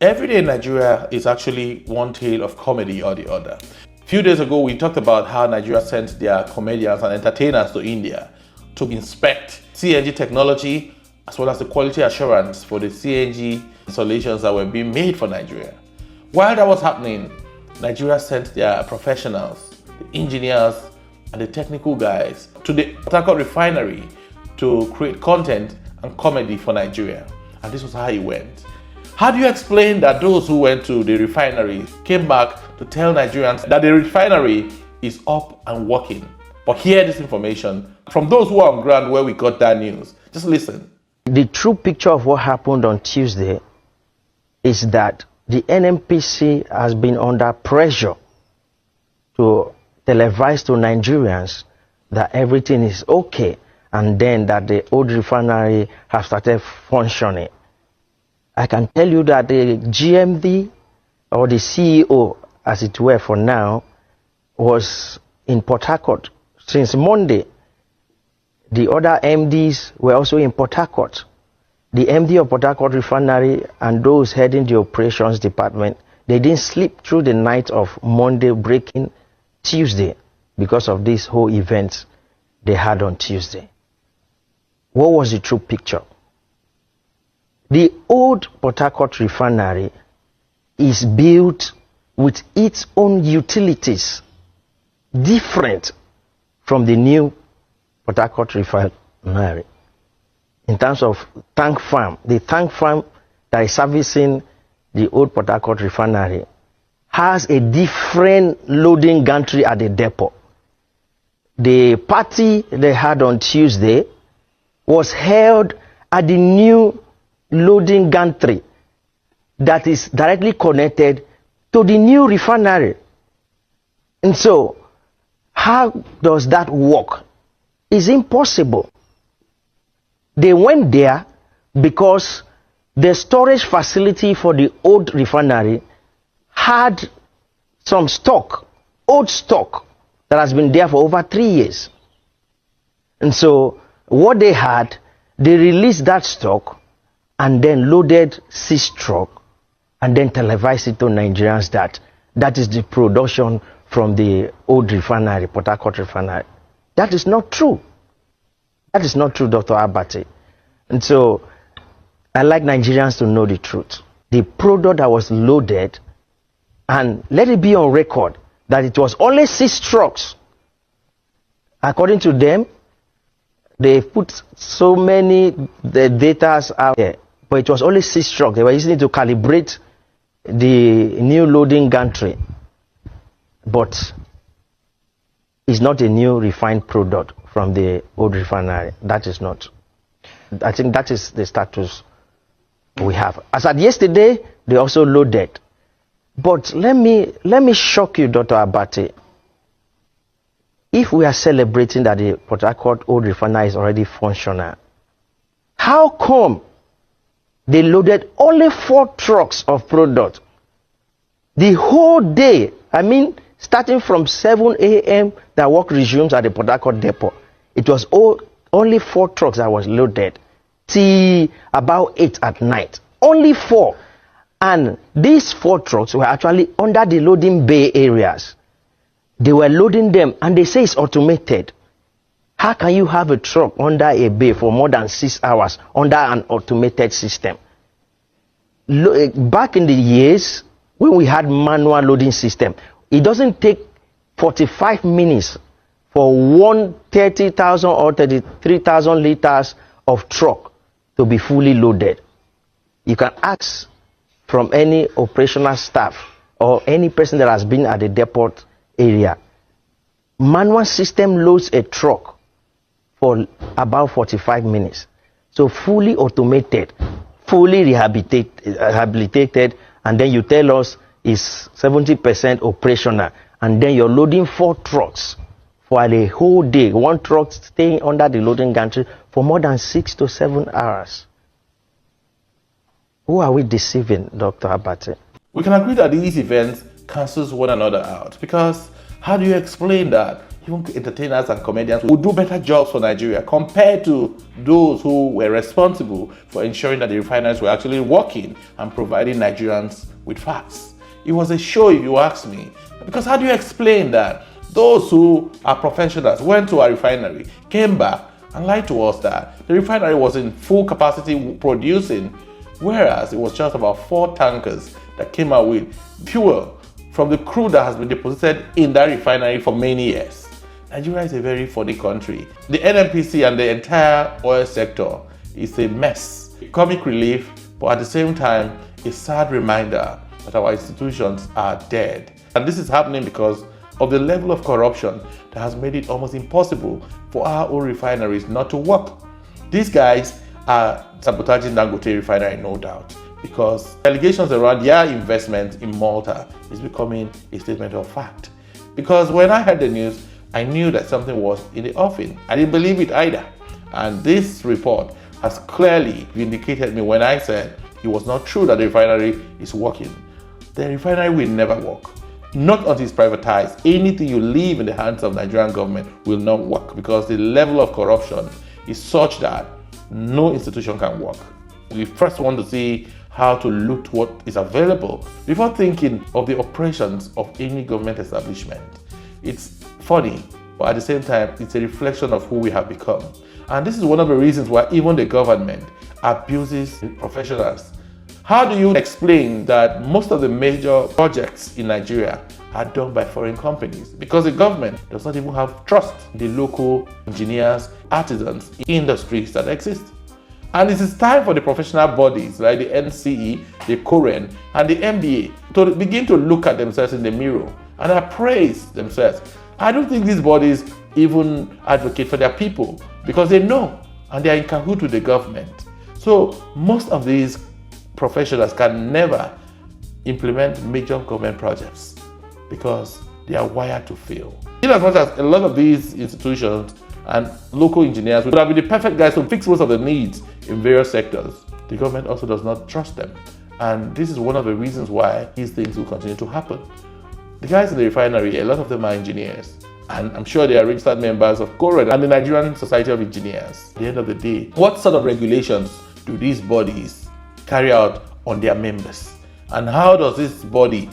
Every day in Nigeria is actually one tale of comedy or the other. A few days ago, we talked about how Nigeria sent their comedians and entertainers to India to inspect CNG technology as well as the quality assurance for the CNG installations that were being made for Nigeria. While that was happening, Nigeria sent their professionals, the engineers and the technical guys to the Port Harcourt Refinery to create content and comedy for Nigeria. And this was how it went. How do you explain that those who went to the refinery came back to tell Nigerians that the refinery is up and working? But hear this information from those who are on ground where we got that news. Just listen. The true picture of what happened on Tuesday is that the NNPC has been under pressure to televise to Nigerians that everything is okay, and then that the old refinery has started functioning. I can tell you that the GMD, or the CEO as it were for now, was in Port Harcourt since Monday. The other MDs were also in Port Harcourt. The MD of Port Harcourt Refinery and those heading the operations department, they didn't sleep through the night of Monday breaking Tuesday because of this whole event they had on Tuesday. What was the true picture? The old Port Harcourt Refinery is built with its own utilities, different from the new Port Harcourt Refinery. In terms of tank farm, the tank farm that is servicing the old Port Harcourt Refinery has a different loading gantry at the depot. The party they had on Tuesday was held at the new loading gantry that is directly connected to the new refinery. And so, how does that work? It's impossible. They went there because the storage facility for the old refinery had some stock, old stock, that has been there for over 3 years. And so, what they had, they released that stock and then loaded 6 trucks and then televised it to Nigerians that is the production from the old refinery, Port Harcourt Refinery. That is not true. That is not true, Dr. Abate. And so, I like Nigerians to know the truth. The product that was loaded, and let it be on record that it was only 6 trucks. According to them, they put so many data out there, but it was only 6 trucks. They were using it to calibrate the new loading gantry. But it's not a new refined product from the old refinery. That is not. I think that is the status we have. As at yesterday, they also loaded. But let me shock you, Dr. Abate. If we are celebrating that the Port Harcourt old refinery is already functional, how come they loaded only 4 trucks of product the whole day? I mean, starting from 7 a.m. that work resumes at the Port Harcourt depot. It was only 4 trucks that was loaded till about 8 at night. Only 4. And these 4 trucks were actually under the loading bay areas. They were loading them, and they say it's automated. How can you have a truck under a bay for more than 6 hours under an automated system? Back in the years when we had manual loading system, it doesn't take 45 minutes for one 30,000 or 33,000 liters of truck to be fully loaded. You can ask from any operational staff or any person that has been at the depot area. Manual system loads a truck for about 45 minutes. So fully automated, fully rehabilitated, and then you tell us it's 70% operational, and then you're loading 4 trucks for a whole day. 1 truck staying under the loading gantry for more than 6 to 7 hours. Who are we deceiving, Dr. Abate? We can agree that these events cancels one another out, because how do you explain that even entertainers and comedians would do better jobs for Nigeria compared to those who were responsible for ensuring that the refineries were actually working and providing Nigerians with facts. It was a show, if you ask me. Because how do you explain that those who are professionals went to a refinery, came back and lied to us that the refinery was in full capacity producing, whereas it was just about 4 tankers that came out with fuel from the crude that has been deposited in that refinery for many years? Nigeria is a very funny country. The NNPC and the entire oil sector is a mess. Comic relief, but at the same time, a sad reminder that our institutions are dead. And this is happening because of the level of corruption that has made it almost impossible for our own refineries not to work. These guys are sabotaging Dangote Refinery, no doubt, because allegations around their investment in Malta is becoming a statement of fact. Because when I heard the news, I knew that something was in the offing. I didn't believe it either. And this report has clearly vindicated me when I said it was not true that the refinery is working. The refinery will never work. Not until it's privatized. Anything you leave in the hands of the Nigerian government will not work because the level of corruption is such that no institution can work. We first want to see how to loot what is available before thinking of the operations of any government establishment. It's funny, but at the same time, it's a reflection of who we have become. And this is one of the reasons why even the government abuses professionals. How do you explain that most of the major projects in Nigeria are done by foreign companies? Because the government does not even have trust in the local engineers, artisans, industries that exist. And it is time for the professional bodies like the NCE, the COREN, and the MBA to begin to look at themselves in the mirror and appraise themselves. I don't think these bodies even advocate for their people because they know and they are in cahoots with the government. So most of these professionals can never implement major government projects because they are wired to fail. In as much as a lot of these institutions and local engineers would have been the perfect guys to fix most of the needs in various sectors, the government also does not trust them. And this is one of the reasons why these things will continue to happen. The guys in the refinery, a lot of them are engineers, and I'm sure they are registered members of CORED and the Nigerian Society of Engineers. At the end of the day, what sort of regulations do these bodies carry out on their members? And how does this body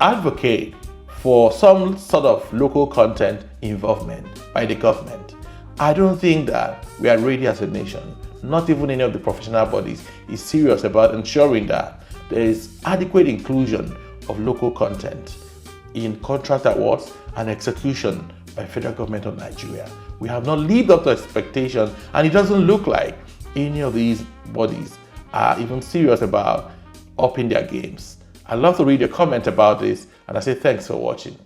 advocate for some sort of local content involvement by the government? I don't think that we are ready as a nation. Not even any of the professional bodies is serious about ensuring that there is adequate inclusion of local content in contract awards and execution by federal government of Nigeria. We have not lived up to expectations, and it doesn't look like any of these bodies are even serious about upping their games. I'd love to read your comment about this, and I say thanks for watching.